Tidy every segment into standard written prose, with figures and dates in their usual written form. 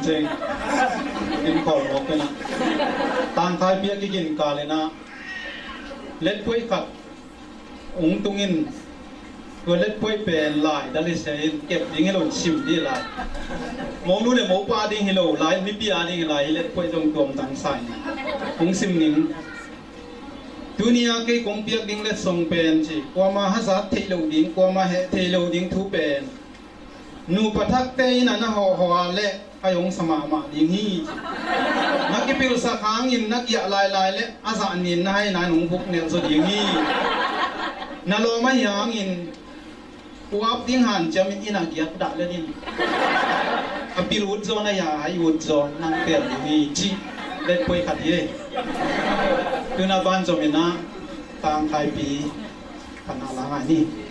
chênh in khổ một cái nào tang khai biết cái gìn cả lên na lết quay khát tung in vừa lết quay bền lại đã lấy xe kẹp đi nghe lồn xìm đi lại mong nu để mong qua đi hello lại mi bia đi lại lết quay trong tuồng tăng sai xìm nín dunia cái công việc đinh lết song bền chỉ qua mà hát sát thấy lâu đinh qua mà hệ thấy lâu đinh thu bền nu bắt thắc tây na hoa lệ ayong sama ma ding hi nakipil sa kangin nakya lai le asa nin na hay na nung buk ne so ding hi na lo ma yangin puap ding han cham ina giat da le din apil ud zo na ya ai ud zo nang per ni chi le poi khat ye tu na ban zo mina tang khai pi panala ni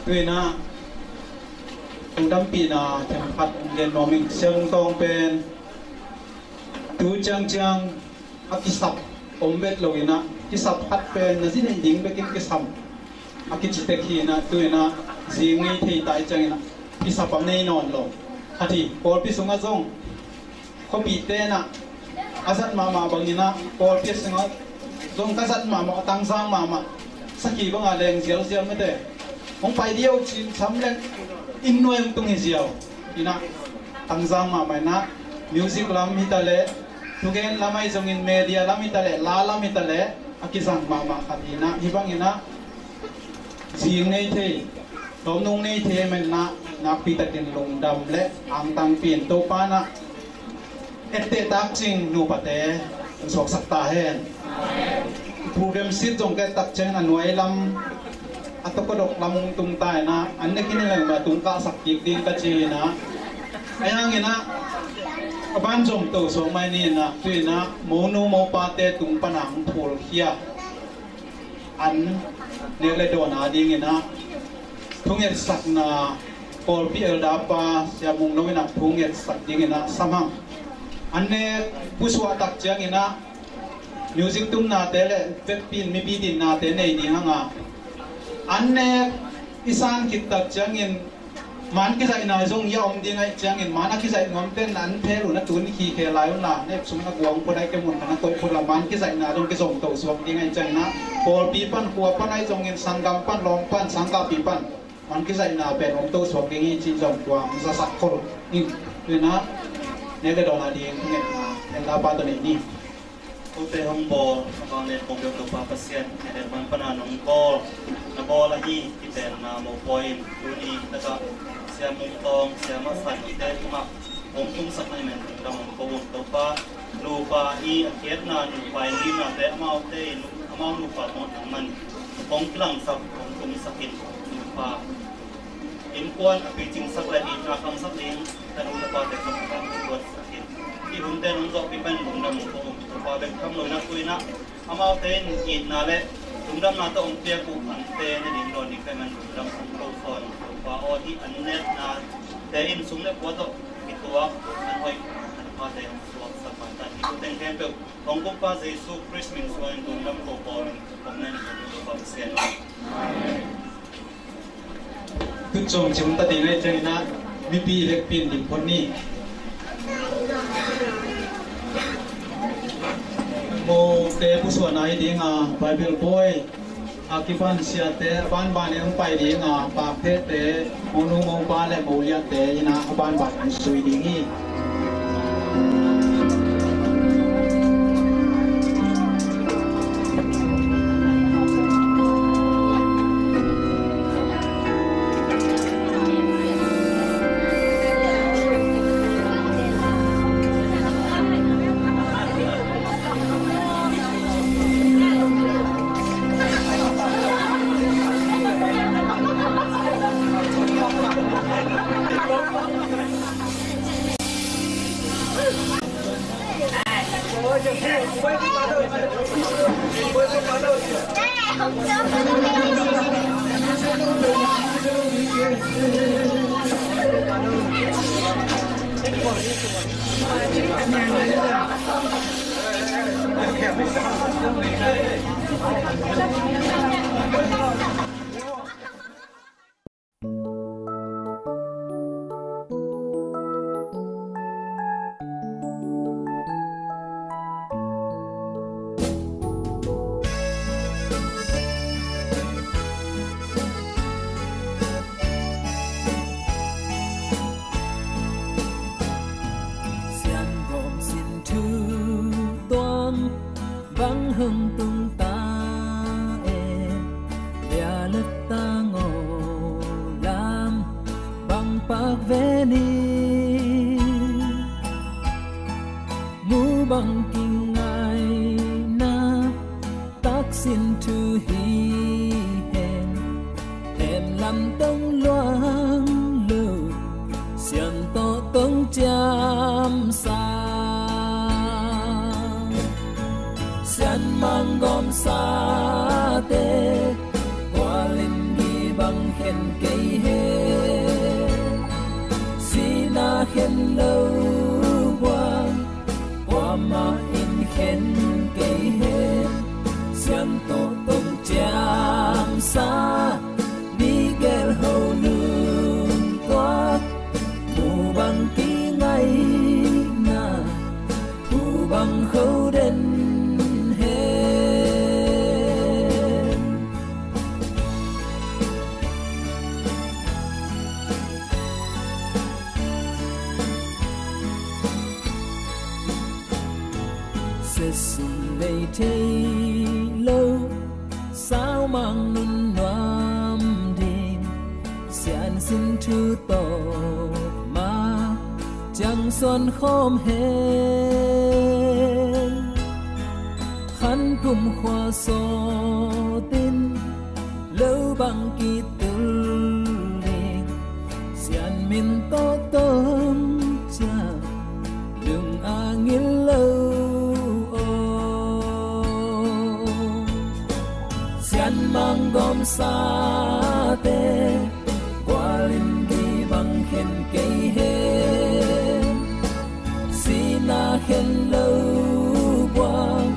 tuy na tung đâm pi na thêm phát gen nó mình xem tông pen tu chang chang akisap ombet lo ina kisap hat pen na zin ding bekin kisam akichitek hi na tuy na zingi thei tai chang ina kisap am nei non lo hati pol pi sunga zong ko pi te na azat mama bangina pol pi sunga zong kazat mama tang sang mama saki banga leng zial zial mete ông phải điêu chín sắm lên in nuôi ông tung hình diều ina tăng giang mà mày na music lam hita le tu gen lamai zong in media lam hita le la lam hita le akizang mà khát ina hibang ina zieng nei the tom nung nei the men na pita ken long dam le ang tang pin to pa na ette tak ching nu pate sok sak ta hen program sit jong ke tak chen anuai lam atau kodok lamung tung tay na anda kini lang ba tung ka sakit din ka na ayang ina aban jom to so mai ni na tu na mono mo pate tung panang phul khia an ne le do na ding ina thunget sak na pol pi el da pa sia mung no ina thunget sak ding ina samang anne puswa tak chang ina music tum na te le pet pin mi bi din na te nei ni hanga anne isan kitak changin man ki sai na zong ya om ding ai changin mana ki sai ngom ten an the lu na tun ki khe lai la ne sum na gwang ko dai ke mun na ko ko la man ki sai na zong ki zong to suam ding ai chang na pol pi pan huwa pan ai zong in sangam pan long pan sangka pi pan man ki sai na pen om to suam ding i chi zong kwa sa sak ko ni na ne le do na ding ne na la pa to ni Ute hong bol, ang net kong yung papasyan, and man pananong bol, na bol ahi, kita na mo point, tuni, naga, siya mong tong, siya masan, kita kumak, kung sak na men, ramong kawong topa, lupa i, akit na, lupa hindi na, te amaw te, amaw lupa mo naman, kung kilang sak, kung sakit, lupa, inkuan, apiting sakla, inakang sakling, tanong na pate, kung sakit, ibang tenong sa pipan, kung ramong kawong pabek kam lo na kuina amau ten in na le tungdam na to ong pia ku an te ne ding don ni kai man tungdam ang ko phone pa o hi an net na te in sum le po to itua an hoi an pa te suak sa pa ta ni ko ten kem pe ong ko pa jesu christ min so in tungdam ko po kong na ni ko pa sen cứ trồng chúng ta đi lên chơi na mi pi lek pin dim pon ni mo te puswa na iding bible boy akipan sia te ban ban ang pai ding pa the te monu mo ba le mo lia te ina ban ban sui ding hi hưng tung ta ya lực ta ngô lam bằng bạc về ni mu bằng kinh ngài na tác xin tu hi hèn làm tông loang lưu xiên to tông chăm sa xiên mang gom sa tê qua linh đi bằng khen cây he sina khen lâu quang qua mà in khen cây he xiên to tông chăm sa Miguel hầu nương toát mù bằng tí ngay na mù bằng khâu đến hết sẽ sung đầy thế lâu sao mang nun noam đình xian xin thư tổ mà chẳng xuân khom hên khăn cùng khoa so tin lâu bằng kỳ tư liền xian min to tông cha đừng angin lâu xian mang gom sa tê qua linh đi bằng khen cây he sina khen lâu quang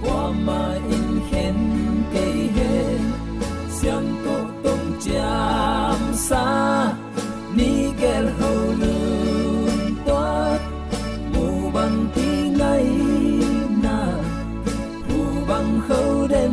qua mà in khen cây he xian to tông chăm sa Miguel hầu nương toát mù bằng tí ngay na mù bằng khâu đến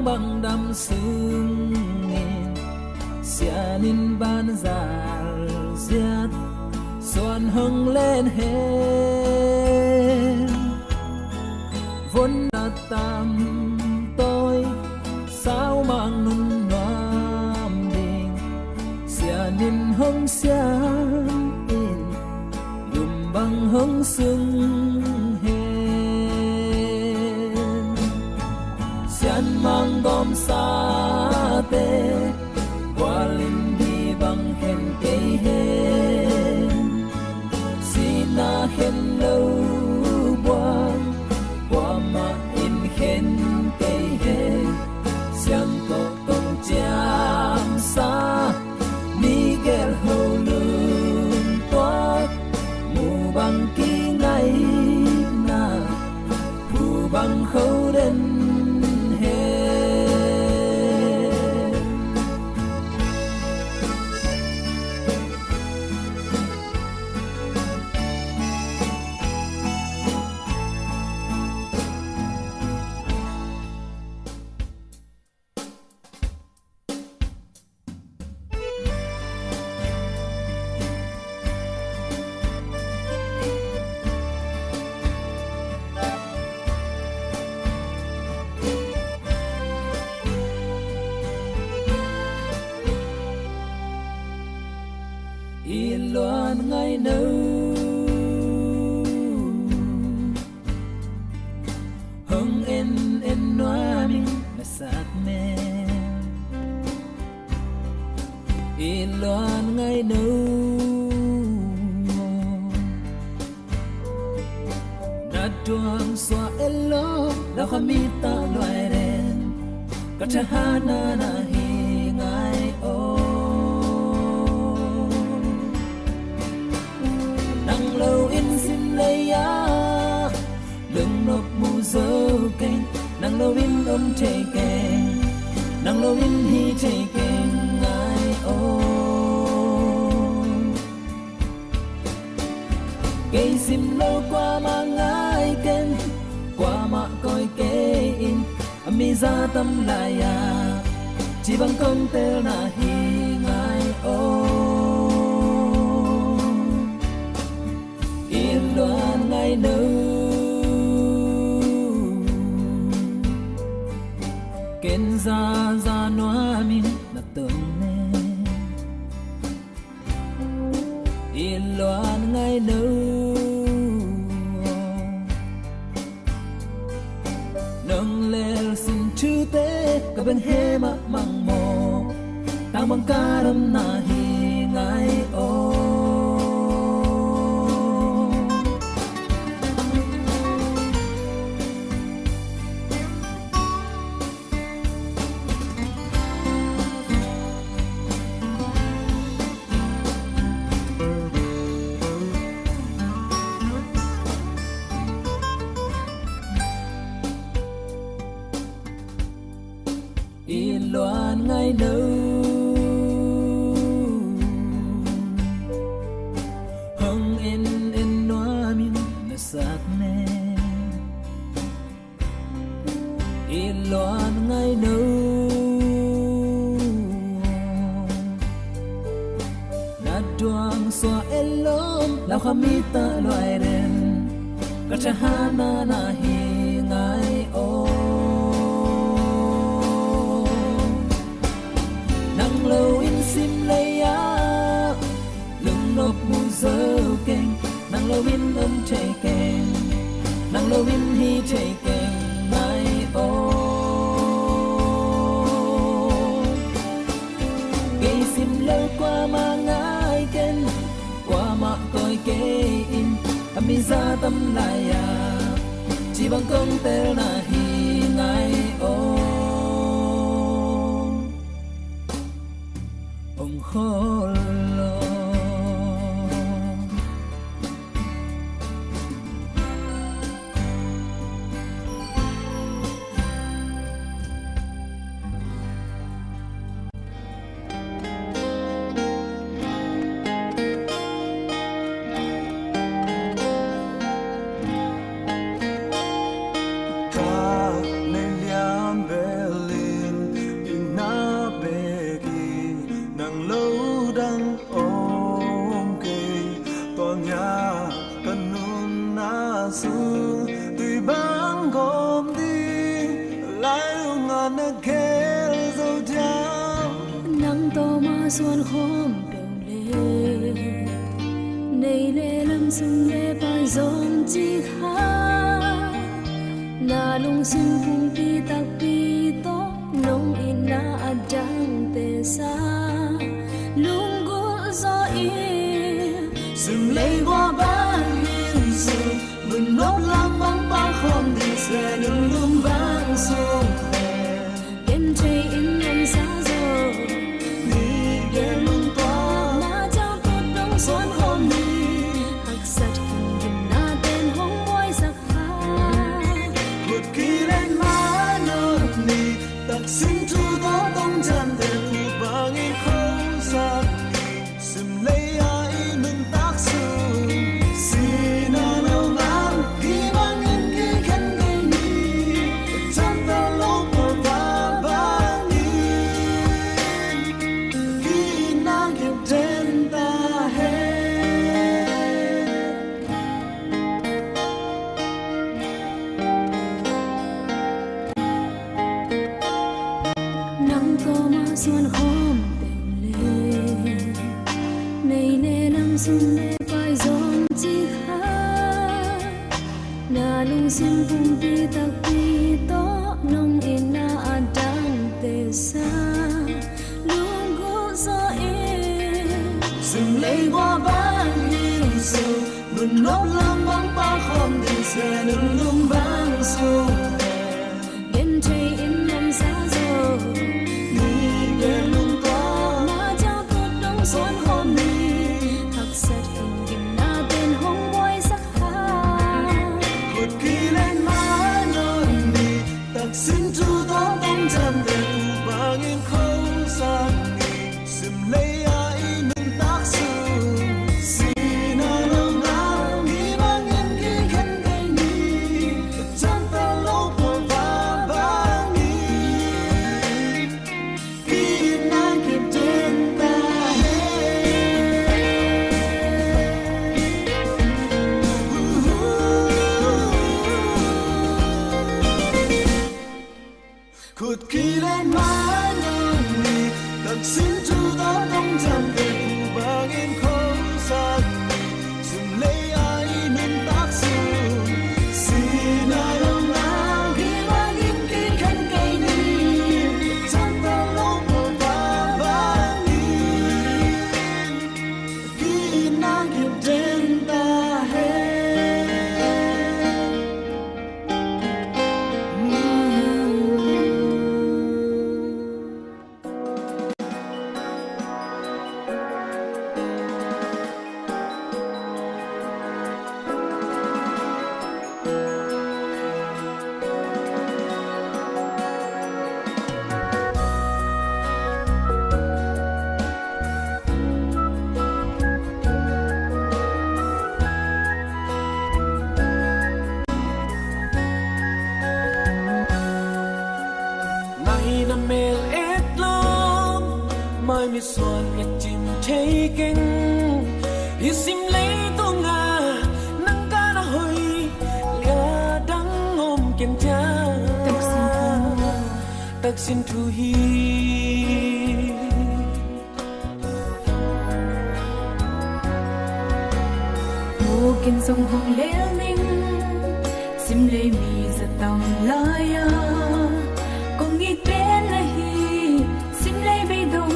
bằng đam sương nghìn xianin ban gial giat xuân hưng lên hết vốn là tam tôi sao mang nun noam đình xianin hưng xian in lùm bằng hưng sương mang gom sa tê qua linh đi bằng khen cây he sina khen lâu quang qua mà in khen cây he xiang to tông chăm sa Miguel hầu nương toát mù bằng kỳ ngay na mù bằng khâu đến yên loan ngày nâu hồng en noa mình là sát mẹ yên loan ngày nâu nát tuang xóa elo lao khamita loài đen kachahana na hi ngai o lâu in xin lấy á lưng nộp mù dâu canh nang lo win chê keng nang lo win hi chê keng ngai o cây sim lo qua mà ngai ken qua mà coi kê in mi ra tâm lại à chỉ bằng công tel na hi ngai o yên loan ngai nâu ken ra noa min na tông nè yên loan ngai nâu nâng lel xin chư tế cả bên he mà mang mồ tang bang karam na hi ngai o yên loan ngai nâu hong en noa min na sat ne yên loan ngai nâu na doang so elom lao khamita loai ren kachahana na hi ngai o lâu in sim lấy á lưng nộp mu dơ keng nàng lâu in chê keng nàng lâu in hi chê keng mai ô cây sim lâu qua mà ngai ken qua mà coi kê in mi ra tâm lại à chỉ bằng công tel na hi ngai ô khổ lo xuân hôm bèo lê này lê lâm sung lê bài giông chi khá na lung sinh phung pi tak pi to nông in na adang te sa lung go zo in sung lê qua ban hiên sung mừng nốt lam băng băng không đi xe nung lung vang sung ken chơi in ngân xa rồi xuân hôm nay hắc sạch hình dùm na tên hông môi sắc ha một kỳ lên má nốt nì tạc xin chu đó tông chân tên thì bà nghĩ không sắc xìm lấy ai mình tác sự xin na nâu ngắm khi mang in khi khen gây nì chân ta lâu bỏ và bà nhìn khi na kịp trên ta xuân hôm bèo lê này nè lâm xuân lê bài giông chi khá na lung sim phung pi tak pi to nông in na adang te sa lung go zo in sừng lấy qua ban hiên sung nôn nốt lam băng ba không đi xe nung lung vang sung đêm chơi in năm xa rồi xuân hôm nay hắc sạch hình dùm na tên hông môi sắc ha một kỳ lên má nôi nì tạc mi suan ya chim taking isim lấy tu nga nang ka na hoi lia dang om kem cha taksin thu hi ô kinh sông hồng leo ninh sim lấy mi za tam laya con nghĩ tên là hi sim lấy bay đông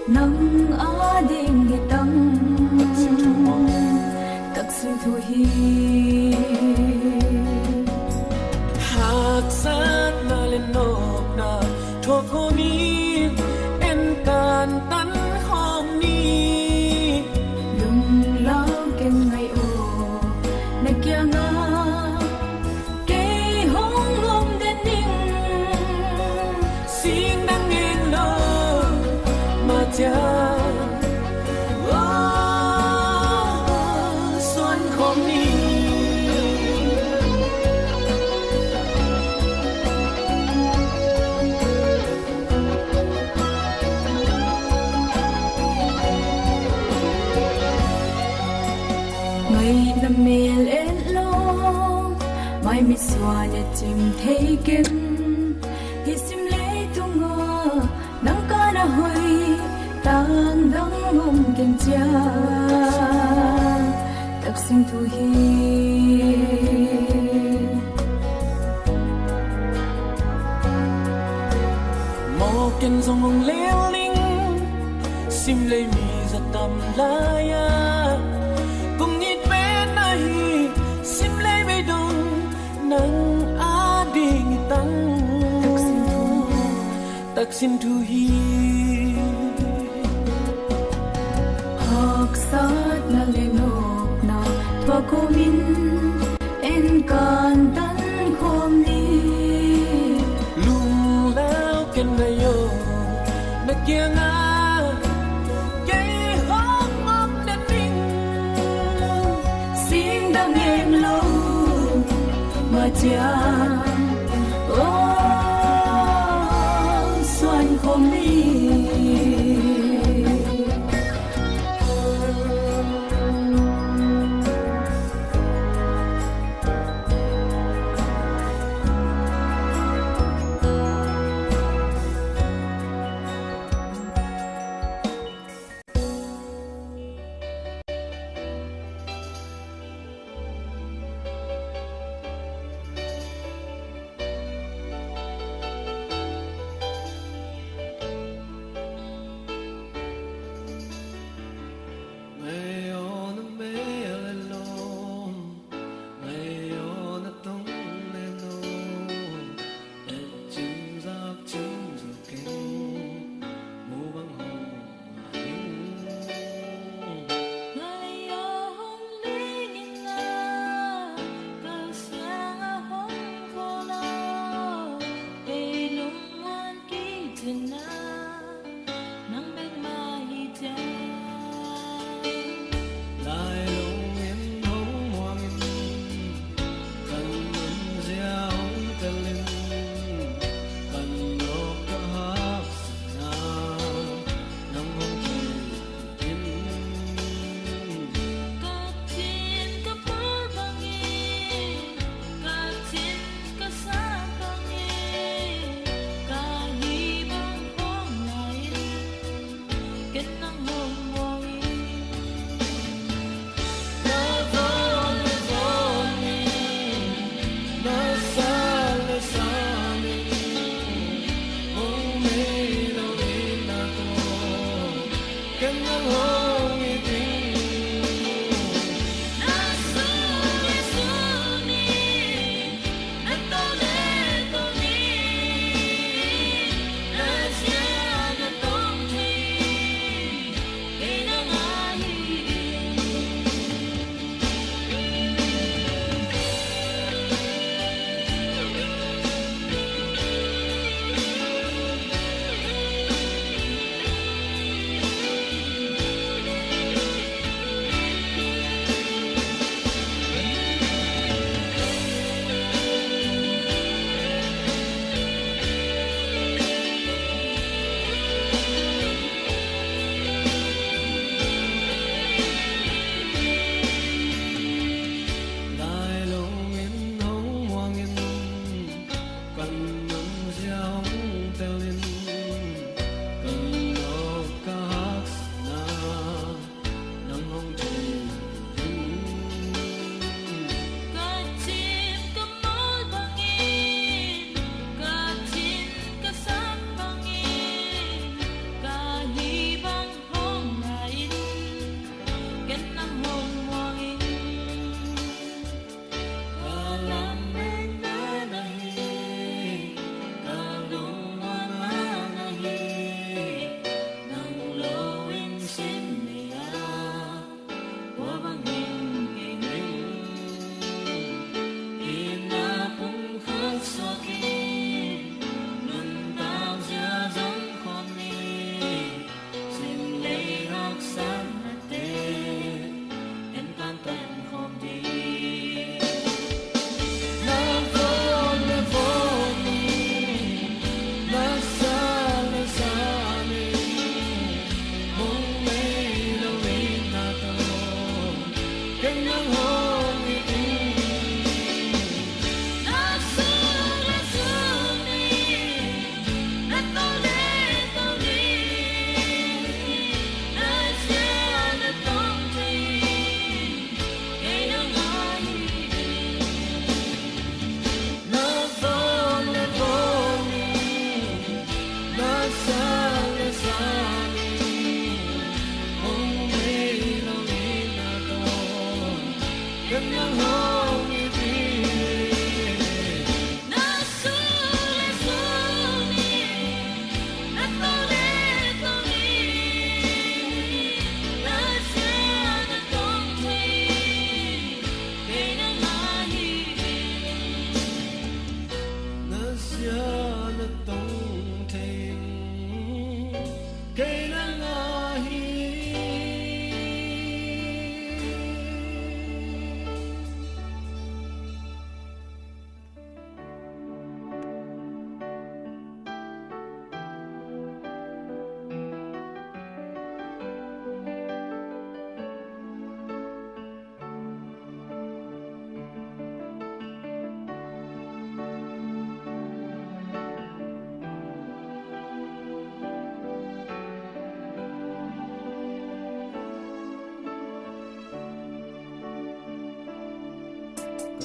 nang a ding hi tang taksin thu hi hak sat na lên nộp na thua cô mi en can tan hom ni lung lao ken ngày ô na kia nga ke hong om den ning sing dang en lo ma cha xuân khom ni mel en lo mai mi swa ya chim taken hi sim le tu ngo nang ka na hoi tang dang ngom ken cha tak sim tu hi mo ken song mong leo ling sim le mi za tam la ya cùng nhịp bên này sim lấy bê đông nắng á đi tăng tak xin thu hi hak sat na le nok na twa ko min en kan tan khom ni lung lao ken na yo na kia nga cha ô xuân không đi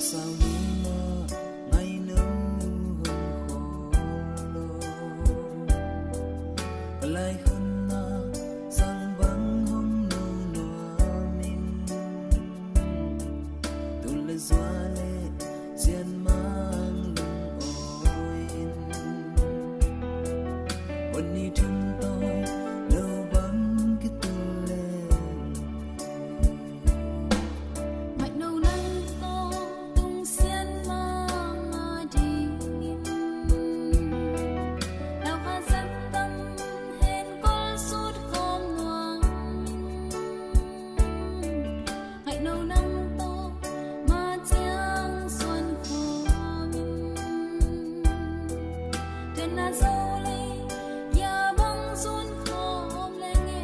sao đi mà ngày nâu hồng khó lo lại khăn na sang vắng hồng nâu noa min tu lê doa lê diên mang lung oinวันนี้ถึงtôi đâu vắng cái tu lê mạch nâu nắng to tung xiên mang mà đi đào hoa rất tâm hên con suốt không ngoan mạch nâu nắng to mà chiang xuân khó mình trên là dâu lấy ya băng xuân khó lên nghe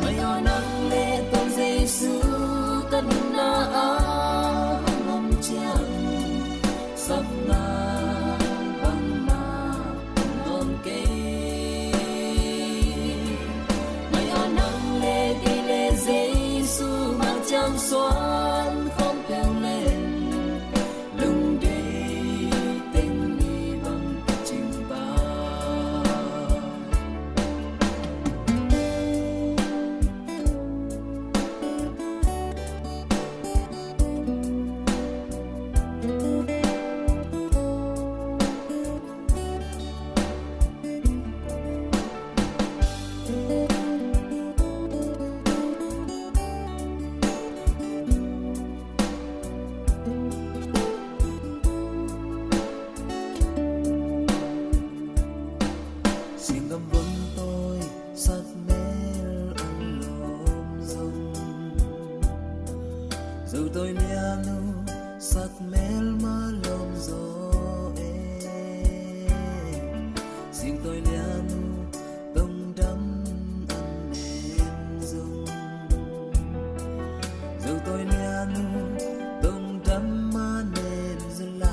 mày ở nắng lệ tôn Giêsu cất na ngâm chiang sắp na băng na non kê mày ở nắng lệ đi lệ Giêsu mang trăng xoan không kêu lên lung đi tình đi bằng chim ba xin ngâm vấn tôi sát mel ăn lốm rông dù tôi lia nu sát mel mà lốm gió xin tôi lia nu tông đắm ăn đêm rông dù tôi lia nu tông đắm mà nên dừng lại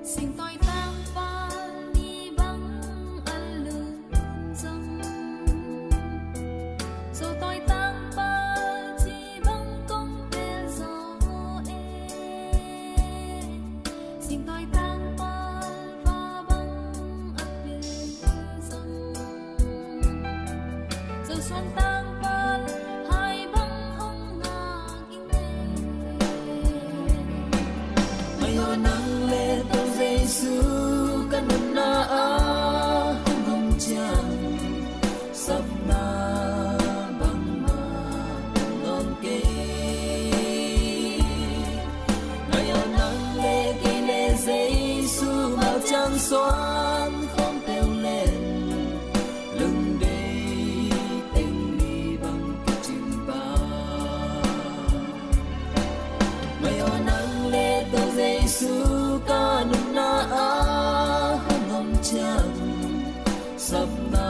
xin tôi tăng pha đi băng ăn lương dâng dù tôi tăng pha chỉ băng công tên gió xin tôi tăng pha và băng ấp lương dâng dù xuân tăng pha hai băng hông ngà kinh mày ở nắng lệ tôn Giêsu cất na ngâm chiang sắp na băng na non kê mày ở nắng lệ đi lệ Giêsu bao trăng xoan không kêu lên lưng đi tình đi bằng cái chim ba mày ở nắng lệ tôn Giêsu ca nung na ngâm chiang sắp na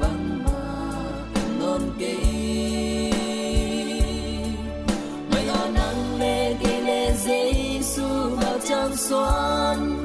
băng na non kê mày ở nắng lệ đi lệ Giêsu bao trăng xoan